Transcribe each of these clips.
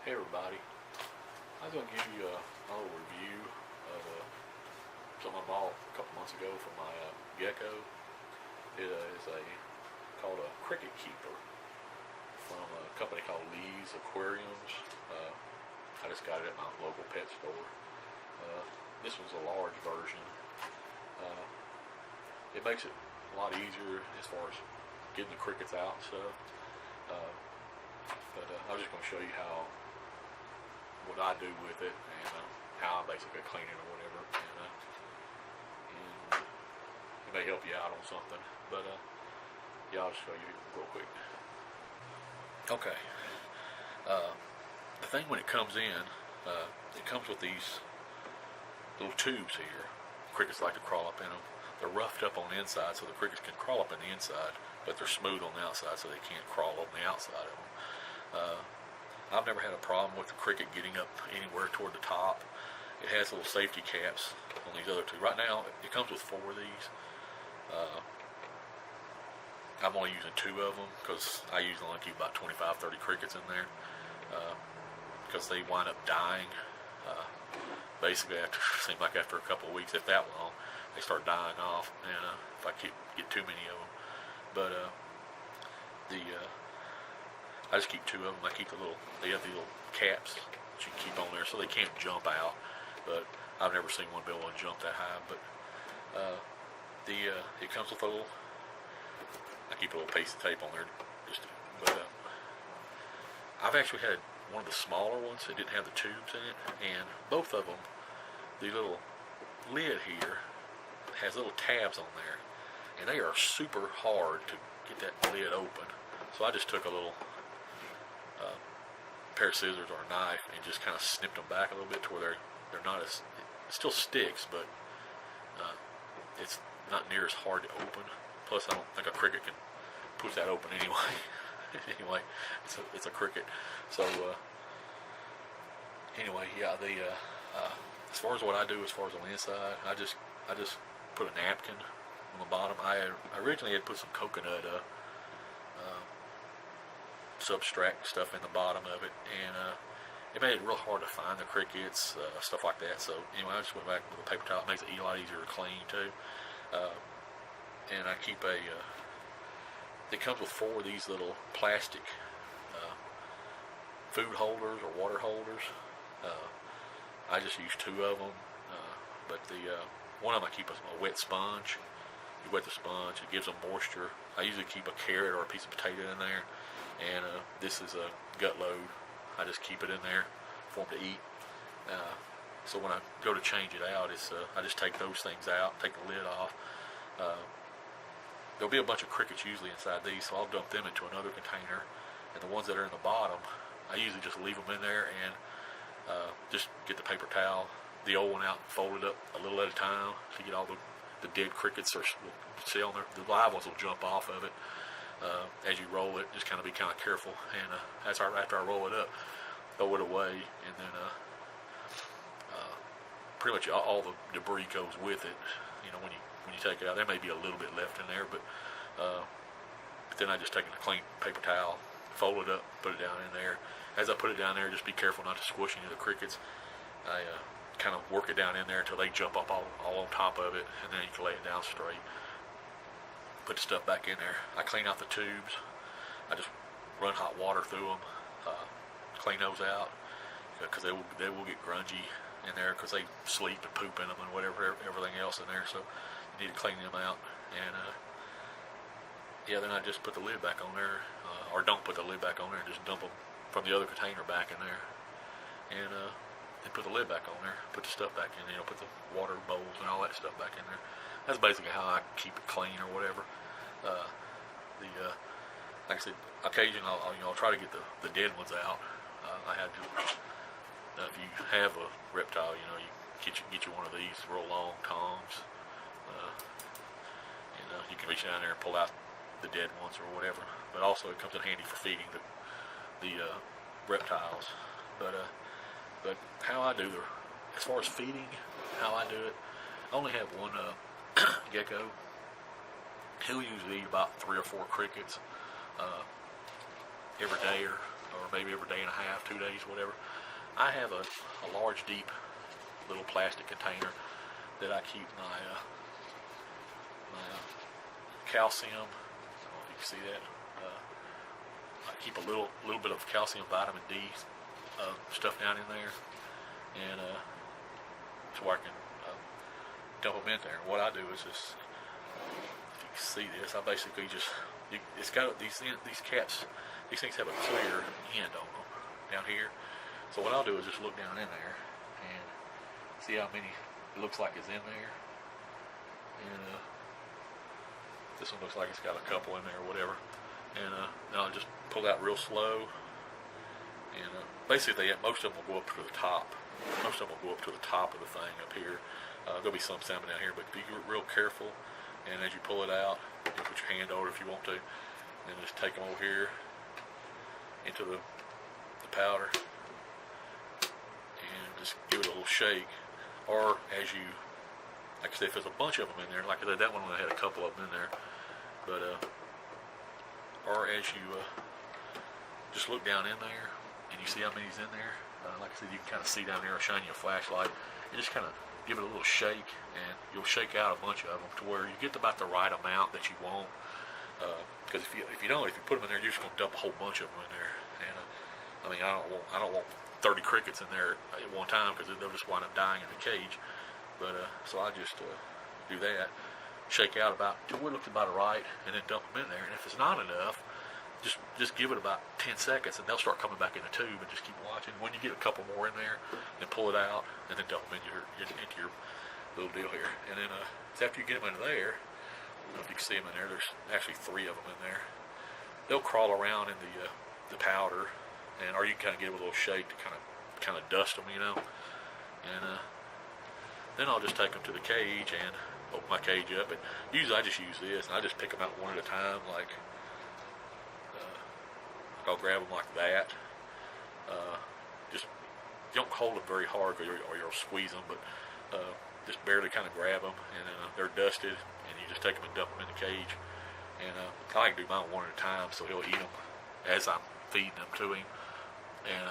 Hey everybody, I was going to give you a little review of something I bought a couple months ago for my gecko. It is called a Kricket keeper from a company called Lee's Aquariums. I just got it at my local pet store. This one's a large version. It makes it a lot easier as far as getting the crickets out and stuff. But I was just going to show you what I do with it and how I basically clean it or whatever, and it may help you out on something. But yeah, I'll just show you real quick. Okay. The thing when it comes in, it comes with these little tubes here. Crickets like to crawl up in them. They're roughed up on the inside so the crickets can crawl up in the inside, but they're smooth on the outside so they can't crawl on the outside of them. I've never had a problem with the cricket getting up anywhere toward the top. It has little safety caps on these other two. Right now, it comes with 4 of these. I'm only using 2 of them because I usually only keep about 25, 30 crickets in there because they wind up dying. Basically, seems like after a couple of weeks, if that long, they start dying off. And if I get too many of them, but I just keep 2 of them. They have the little caps that you can keep on there so they can't jump out. But I've never seen one be able to jump that high. But it comes with I keep a little piece of tape on there. I've actually had one of the smaller ones that didn't have the tubes in it, and both of them, the little lid here has little tabs on there, and they are super hard to get that lid open. So I just took a little pair of scissors or a knife and just kind of snipped them back a little bit to where they're not as, it still sticks, but it's not near as hard to open. Plus, I don't think a cricket can push that open anyway. Anyway, it's a cricket. So anyway, yeah. As far as what I do, as far as on the inside, I just put a napkin on the bottom. I originally had put some coconut substract stuff in the bottom of it, and it made it real hard to find the crickets, stuff like that. So anyway, I just went back with a paper towel. It makes it a lot easier to clean too. And I keep it comes with 4 of these little plastic food holders or water holders. I just use 2 of them, but one of them I keep a wet sponge. You wet the sponge, it gives them moisture. I usually keep a carrot or a piece of potato in there, and this is a gut load. I just keep it in there for them to eat. So when I go to change it out, I just take those things out, take the lid off. There'll be a bunch of crickets usually inside these, so I'll dump them into another container, and the ones that are in the bottom, I usually just leave them in there and just get the paper towel, the old one out, fold it up a little at a time to get all the dead crickets or see on there. The live ones will jump off of it as you roll it. Just kind of be kind of careful, and after I roll it up, throw it away, and then pretty much all the debris goes with it. You know, when you take it out, there may be a little bit left in there, but then I just take a clean paper towel, fold it up, put it down in there. As I put it down there, just be careful not to squish any of the crickets. I kind of work it down in there until they jump up all on top of it, and then you can lay it down straight. Put the stuff back in there. I clean out the tubes. I just run hot water through them, clean those out, because they will get grungy in there because they sleep and poop in them and everything else in there. So you need to clean them out, and yeah, then I just put the lid back on there, or don't put the lid back on there, and just dump them from the other container back in there, and put the lid back on there, put the stuff back in, put the water bowls and all that stuff back in there. That's basically how I keep it clean or whatever. Like I said, occasionally I'll try to get the dead ones out. I had to. If you have a reptile, you get you one of these real long tongs, and you can reach down there and pull out the dead ones or whatever. But also it comes in handy for feeding the reptiles. But how I do as far as feeding, how I do it, I only have one gecko. He'll usually eat about 3 or 4 crickets every day or or maybe every day and a half, 2 days, whatever. I have a large, deep, little plastic container that I keep my calcium. I don't know if you can see that. I keep a little bit of calcium, vitamin D stuff down in there, and so I can dump them in there. And what I do is just, if you can see this, I basically just, it's got these caps. These things have a clear end on them down here. So what I'll do is just look down in there and see how many it looks like is in there. And this one looks like it's got a couple in there or whatever. And then I'll just pull out real slow. And basically, most of them will go up to the top. Most of them will go up to the top of the thing up here. There'll be some salmon down here, but be real careful. And as you pull it out, you put your hand over it if you want to. And just take them over here into the powder. And just give it a little shake. Or as you, like I said, if there's a bunch of them in there, like I said, that one I had a couple of them in there. But, or as you just look down in there and you see how many's in there. Like I said, you can kind of see down there, shine your flashlight, and just kind of give it a little shake, and you'll shake out a bunch of them to where you get about the right amount that you want. Because if you put them in there, you're just going to dump a whole bunch of them in there. And I mean, I don't want 30 crickets in there at one time, because they'll just wind up dying in the cage. But so I just do that, shake out about to where it looks about right, and then dump them in there. And if it's not enough, just give it about 10 seconds, and they'll start coming back in the tube, and just keep watching. When you get a couple more in there, then pull it out, and then dump them into your little deal here. And then after you get them into there, I don't know if you can see them in there. There's actually 3 of them in there. They'll crawl around in the powder, or you can kind of give it a little shake to kind of dust them, you know. And then I'll just take them to the cage and open my cage up. And usually I just use this, and I just pick them out one at a time, like. I'll grab them like that. Just don't hold them very hard, or you'll squeeze them, but just barely kind of grab them, and they're dusted, and you just take them and dump them in the cage. And I like to do mine one at a time, so he'll eat them as I'm feeding them to him. And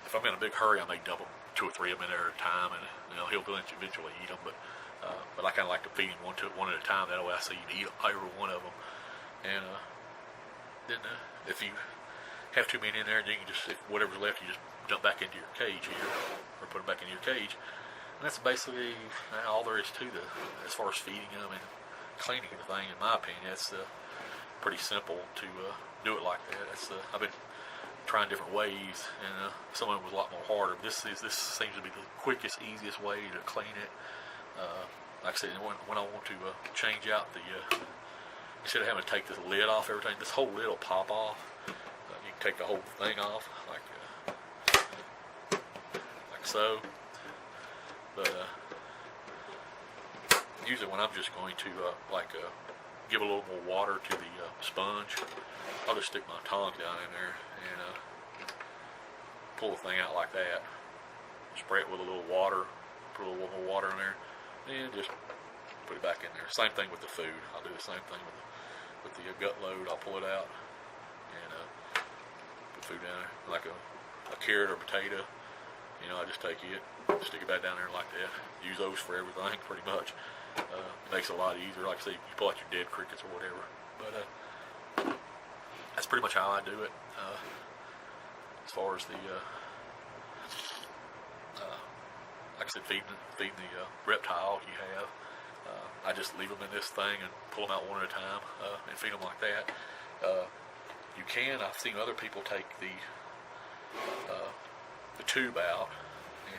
if I'm in a big hurry, I may dump them 2 or 3 of them in there at a time, and he'll eventually eat them. But I kind of like to feed him one at a time. That way I see you eat every one of them. And then if you have too many in there, you can just, if whatever's left, you just dump back into your cage here, or put them back into your cage. And that's basically all there is to as far as feeding them and cleaning the thing. In my opinion, it's pretty simple to do it like that. I've been trying different ways, and some of them was a lot more harder. This seems to be the quickest, easiest way to clean it. Like I said, when I want to change out the instead of having to take this lid off every time, this whole lid will pop off. You can take the whole thing off, like so. But usually when I'm just going to give a little more water to the sponge, I'll just stick my tongue down in there and pull the thing out like that. Spray it with a little water, put a little more water in there, and just put it back in there. Same thing with the food. I'll do the same thing with the gut load. I'll pull it out and put food down there, like a carrot or potato. I just take it, stick it back down there like that. Use those for everything, pretty much. It makes it a lot easier. Like I say, you pull out your dead crickets or whatever. But that's pretty much how I do it. As far as the like I said, feeding the reptile you have. I just leave them in this thing and pull them out one at a time and feed them like that. You can. I've seen other people take the tube out,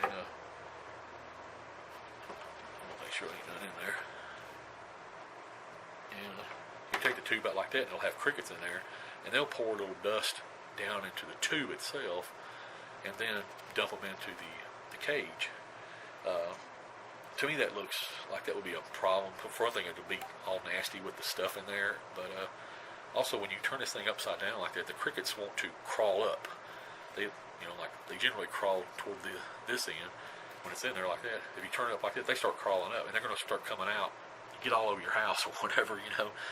and I'll make sure ain't none in there. And you take the tube out like that, and it'll have crickets in there, and they'll pour a little dust down into the tube itself, and then dump them into the cage. To me, that looks like that would be a problem. For one thing, it would be all nasty with the stuff in there. But also, when you turn this thing upside down like that, the crickets want to crawl up. They generally crawl toward this end when it's in there like that. If you turn it up like that, they start crawling up, and they're going to start coming out, get all over your house or whatever,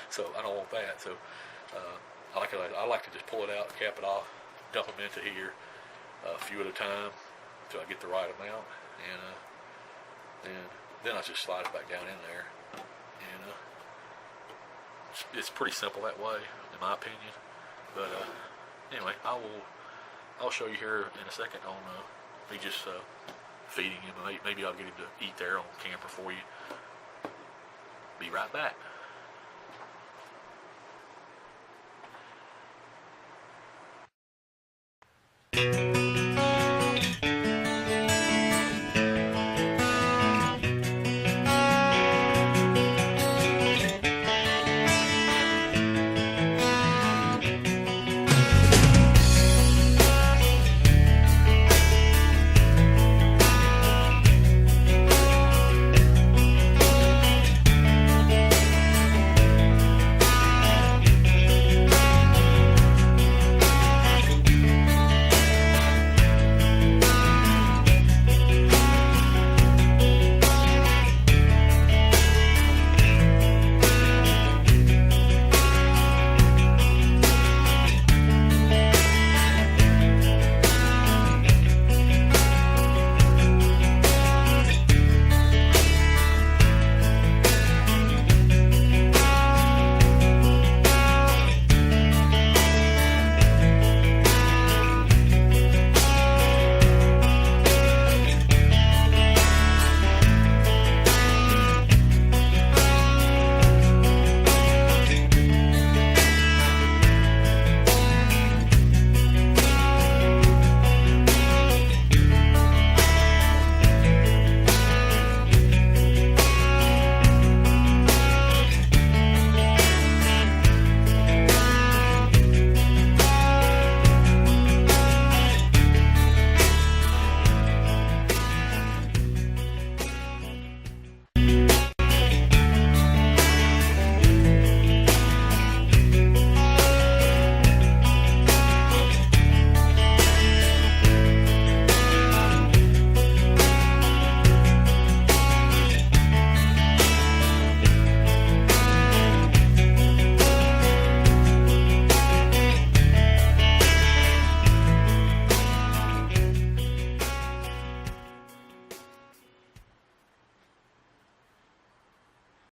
So I don't want that. So I like to just pull it out, cap it off, dump them into here, a few at a time, until I get the right amount, and then I just slide it back down in there, and it's pretty simple that way, in my opinion. But anyway, I'll show you here in a second on me just feeding him. Maybe I'll get him to eat there on camera for you. Be right back.